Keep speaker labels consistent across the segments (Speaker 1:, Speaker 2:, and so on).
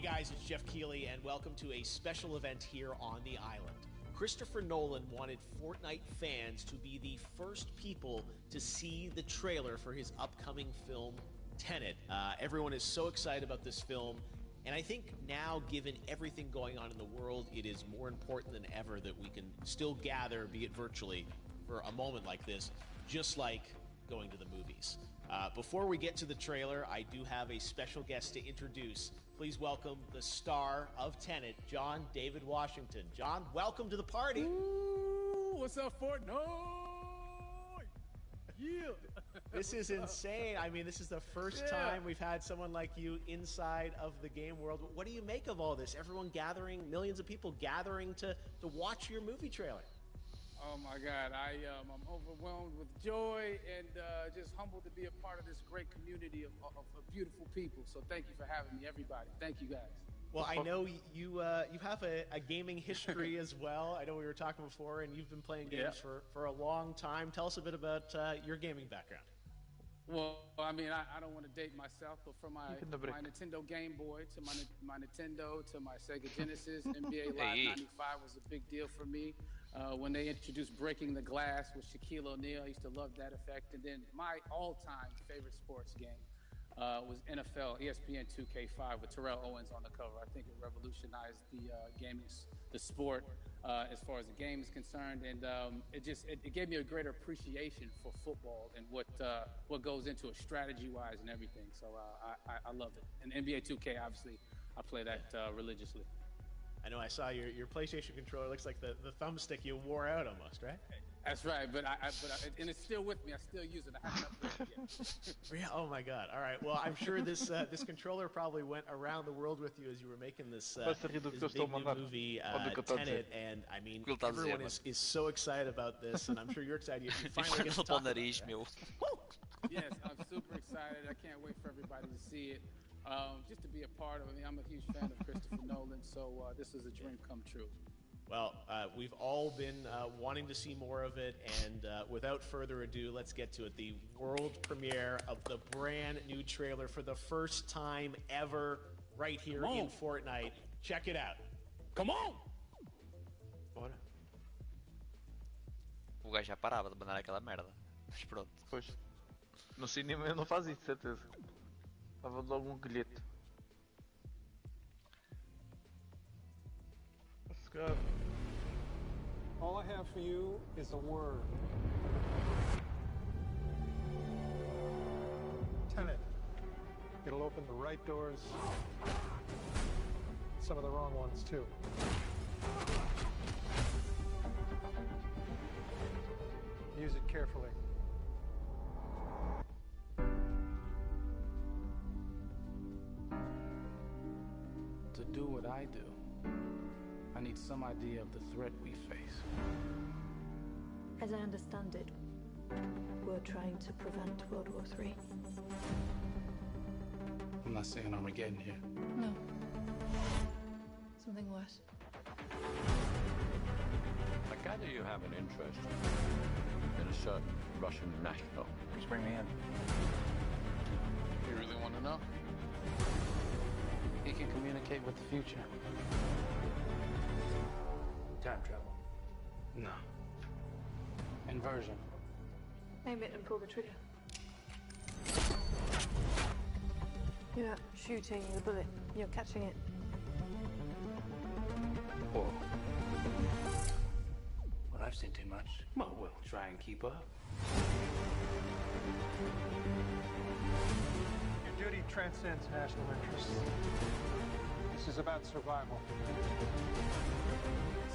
Speaker 1: guys, it's Jeff Keighley, and welcome to a special event here on the island. Christopher Nolan wanted Fortnite fans to be the first people to see the trailer for his upcoming film, TENET. Everyone is so excited about this film, and I think now, given everything going on in the world, it is more important than ever that we can still gather, be it virtually, for a moment like this, just like going to the movies. Before we get to the trailer, I do have a special guest to introduce. Please welcome the star of TENET, John David Washington. John, welcome to the party.
Speaker 2: Ooh, what's up, Fortnite? Yeah.
Speaker 1: This is insane. I mean, this is the first time we've had someone like you inside of the game world. What do you make of all this? Everyone gathering, millions of people gathering to watch your movie trailer.
Speaker 2: Oh my God, I'm overwhelmed with joy and just humbled to be a part of this great community of beautiful people. So thank you for having me, everybody. Thank you, guys.
Speaker 1: Well, I know you have a gaming history as well. I know we were talking before, and you've been playing games for a long time. Tell us a bit about your gaming background.
Speaker 2: Well, I mean, I don't want to date myself, but from my Nintendo Game Boy to my Nintendo to my Sega Genesis, NBA Live 95 was a big deal for me. When they introduced Breaking the Glass with Shaquille O'Neal, I used to love that effect. And then my all-time favorite sports game was NFL ESPN 2K5 with Terrell Owens on the cover. I think it revolutionized the gaming, the sport, as far as the game is concerned, and it gave me a greater appreciation for football and what goes into it strategy-wise and everything. So I love it. And NBA 2K, obviously, I play that religiously.
Speaker 1: I know I saw your PlayStation controller. Looks like the thumbstick you wore out almost, right?
Speaker 2: That's right, but and it's still with me. I still use it. I haven't upgraded yet.
Speaker 1: Yeah. Oh my God. All right. Well, I'm sure this controller probably went around the world with you as you were making this big new movie, TENET, and I mean, everyone is so excited about this, and I'm sure you're excited. You finally get to talk about it, right?
Speaker 2: Yes, I'm super excited. I can't wait for everybody to see it. Just to be a part of it. I mean, I'm a huge fan of Christopher Nolan, so this is a dream come true.
Speaker 1: Well, we've all been wanting to see more of it, and without further ado, let's get to it. The world premiere of the brand new trailer for the first time ever right here in Fortnite. Check it out.
Speaker 2: Come on!
Speaker 3: Bora. O gajo já parava de mandar aquela merda. Mas pronto.
Speaker 4: Pois. No cinema eu não faz isso, certeza. Dava logo um colhete.
Speaker 5: Let's go. All I have for you is a word. TENET. It'll open the right doors. Some of the wrong ones, too. Use it carefully.
Speaker 2: To do what I do, I need some idea of the threat we face.
Speaker 6: As I understand it, we're trying to prevent World War III.
Speaker 2: I'm not saying Armageddon here.
Speaker 6: No. Something worse.
Speaker 7: I gather you have an interest in a certain Russian national.
Speaker 4: Just bring me in.
Speaker 2: You really want to know? He can communicate with the future.
Speaker 7: Time travel.
Speaker 2: No. Inversion.
Speaker 6: Aim it and pull the trigger. You're not shooting the bullet, you're catching it.
Speaker 7: Whoa. Well, I've seen too much. Well, we'll try and keep up.
Speaker 5: Your duty transcends national interests. This is about survival.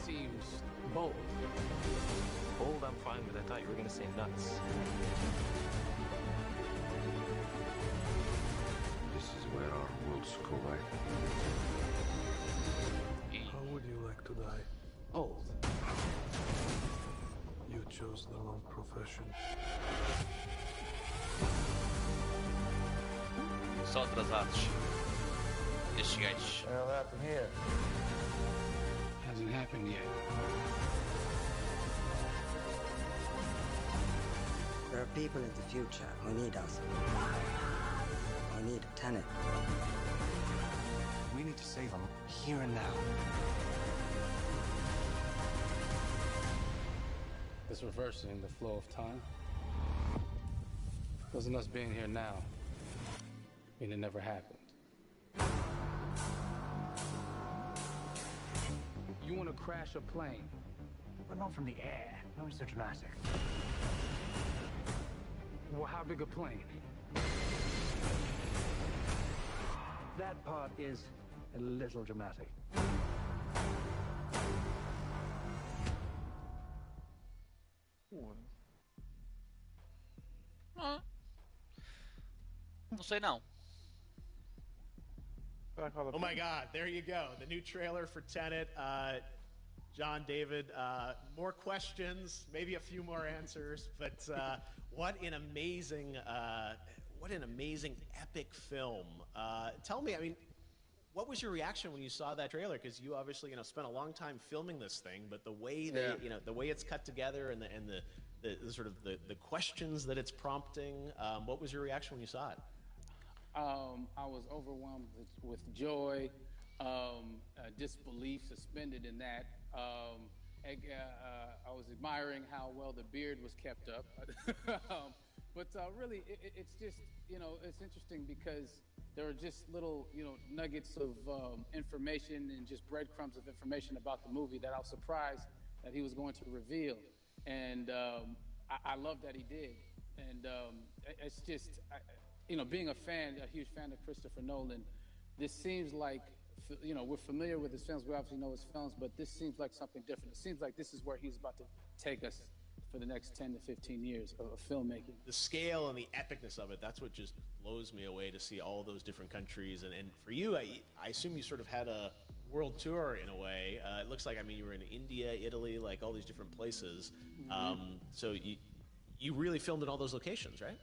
Speaker 2: Seems bold.
Speaker 7: Bold, I'm fine with. I thought you were going to say nuts.
Speaker 8: This is where our worlds collide.
Speaker 5: How would you like to die?
Speaker 7: Old.
Speaker 5: You chose the wrong profession.
Speaker 3: Só atrasados. Estes gajos.
Speaker 8: What happened here?
Speaker 2: Hasn't happened yet.
Speaker 9: There are people in the future who need us. Who need TENET.
Speaker 7: We need
Speaker 10: need to save him here and now.
Speaker 2: This reversing the flow of time. Doesn't us being here now mean it never happened? You want to crash a plane?
Speaker 5: But not from the air. No, it's so dramatic.
Speaker 2: Well, how big a plane?
Speaker 5: That part is a little dramatic.
Speaker 3: Não sei não.
Speaker 1: Oh my God, there you go. The new trailer for Tenet. John, David, more questions, maybe a few more answers, but what an amazing epic film. Tell me, I mean, what was your reaction when you saw that trailer? Because you obviously, spent a long time filming this thing, but the way the way it's cut together and the sort of the questions that it's prompting, what was your reaction when you saw it?
Speaker 2: I was overwhelmed with joy, disbelief suspended in that. I was admiring how well the beard was kept up. But really, it's just, it's interesting because there are just little, nuggets of information and just breadcrumbs of information about the movie that I was surprised that he was going to reveal. And I love that he did. And it's just, being a huge fan of Christopher Nolan, this seems like, we're familiar with his films. We obviously know his films, but this seems like something different. It seems like this is where he's about to take us for the next 10 to 15 years of filmmaking.
Speaker 1: The scale and the epicness of it, that's what just blows me away, to see all those different countries. And for you, I assume you sort of had a world tour in a way. It looks like, you were in India, Italy, like all these different places.
Speaker 2: Mm-hmm.
Speaker 1: So you really filmed in all those locations, right?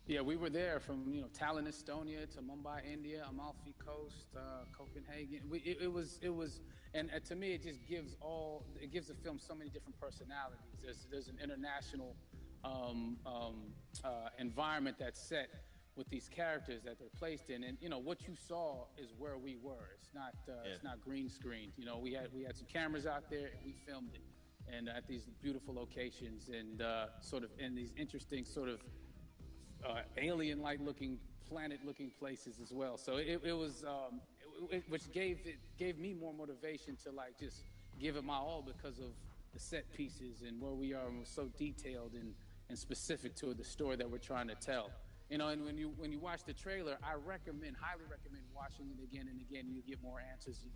Speaker 2: Yeah, we were there from Tallinn, Estonia, to Mumbai, India, Amalfi Coast, Copenhagen. It was, and to me, it just gives the film so many different personalities. There's an international environment that's set with these characters that they're placed in, and what you saw is where we were. It's not green screened. We had some cameras out there, and we filmed it, and at these beautiful locations, and sort of in these interesting sort of alien-like looking, planet-looking places as well. So it was, which gave me more motivation to just give it my all because of the set pieces and where we are, and we're so detailed and specific to the story that we're trying to tell. And when you watch the trailer, I highly recommend watching it again and again. You get more answers.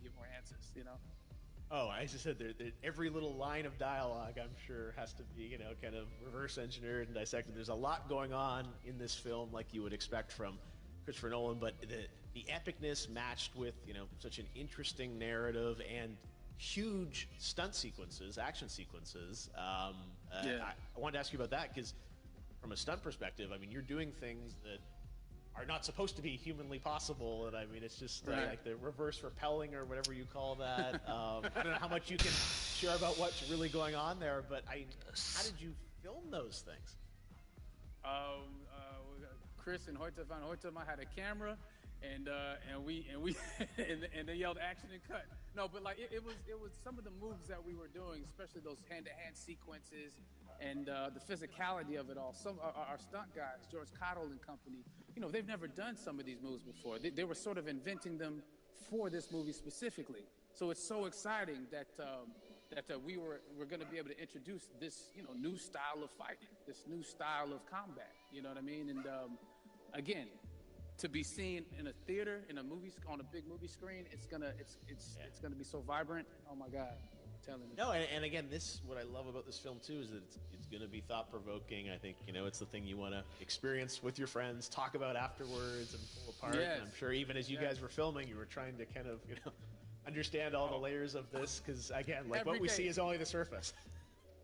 Speaker 2: Oh,
Speaker 1: I just said every little line of dialogue, I'm sure, has to be, kind of reverse engineered and dissected. There's a lot going on in this film, like you would expect from Christopher Nolan, but the epicness matched with, such an interesting narrative and huge stunt sequences, action sequences. I wanted to ask you about that because from a stunt perspective, you're doing things that are not supposed to be humanly possible, and it's just like the reverse rappelling or whatever you call that. I don't know how much you can share about what's really going on there, but how did you film those things?
Speaker 2: Chris and Hoytema had a camera, and they yelled action and cut. No, but it was some of the moves that we were doing, especially those hand-to-hand sequences and the physicality of it all. Some our stunt guys, George Cottle and company, they've never done some of these moves before. They were sort of inventing them for this movie specifically. So it's so exciting that we're going to be able to introduce this new style of fighting, this new style of combat. You know what I mean? And again, to be seen in a theater, in a movie, on a big movie screen, it's gonna be so vibrant. Oh my God, I'm telling you.
Speaker 1: No, and again, what I love about this film too is that it's gonna be thought provoking. I think it's the thing you want to experience with your friends, talk about afterwards, and pull apart.
Speaker 2: Yes.
Speaker 1: And I'm sure even as you guys were filming, you were trying to kind of understand all the layers of this, because again, what we see is only the surface.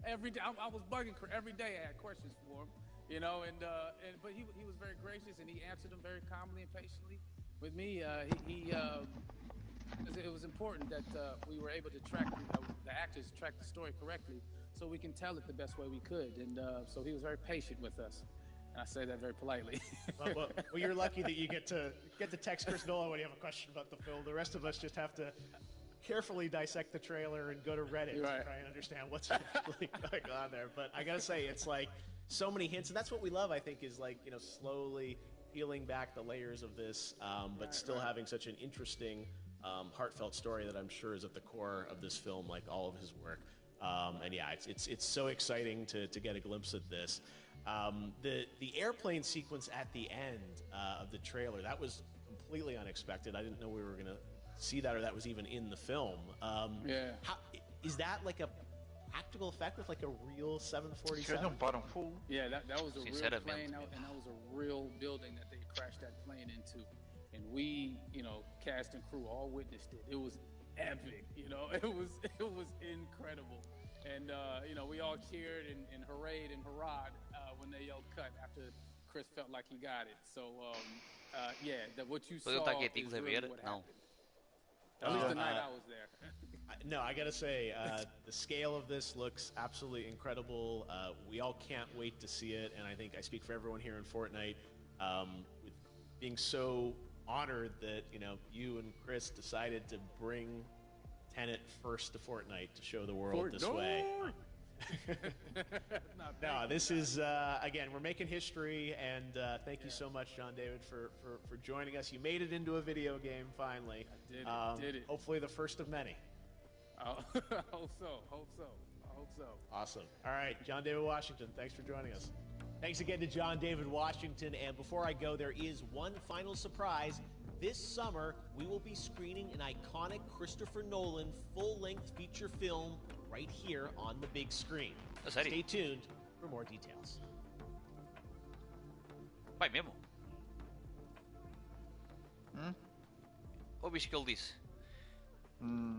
Speaker 2: Every day, I was bugging every day. I had questions for him. But he was very gracious, and he answered them very calmly and patiently. With me, it was important that we were able to track the actors track the story correctly, so we can tell it the best way we could. And so he was very patient with us. And I say that very politely.
Speaker 1: well, you're lucky that you get to text Chris Nolan when you have a question about the film. The rest of us just have to carefully dissect the trailer and go to Reddit to try and understand what's really going on there. But I gotta say, it's like so many hints, and that's what we love. I think is like slowly peeling back the layers of this, but still having such an interesting, heartfelt story that I'm sure is at the core of this film, like all of his work. And yeah, it's so exciting to get a glimpse at this. The airplane sequence at the end of the trailer, that was completely unexpected. I didn't know we were gonna see that, or that was even in the film. Is that like a practical effect with like a real 747?
Speaker 2: Yeah, that was a real plane, and that was a real building that they crashed that plane into. And we, cast and crew all witnessed it. It was epic, it was incredible. And, we all cheered and hurrayed and hurrahed when they yelled cut after Chris felt like he got it. So, what you saw is really what happened. At least the night I was there.
Speaker 1: No, I gotta say, the scale of this looks absolutely incredible. We all can't wait to see it, and I think I speak for everyone here in Fortnite, with being so honored that you and Chris decided to bring TENET first to Fortnite to show the world this way. No, this is again, we're making history, and thank you so much, John David, for joining us. You made it into a video game finally.
Speaker 2: I did it.
Speaker 1: Hopefully the first of many.
Speaker 2: I hope so.
Speaker 1: Awesome. All right, John David Washington, thanks for joining us. Thanks again to John David Washington. And before I go, there is one final surprise. This summer, we will be screening an iconic Christopher Nolan full-length feature film right here on the big screen. Stay tuned for more details.
Speaker 3: Vai mesmo? Ouviste o que ele disse?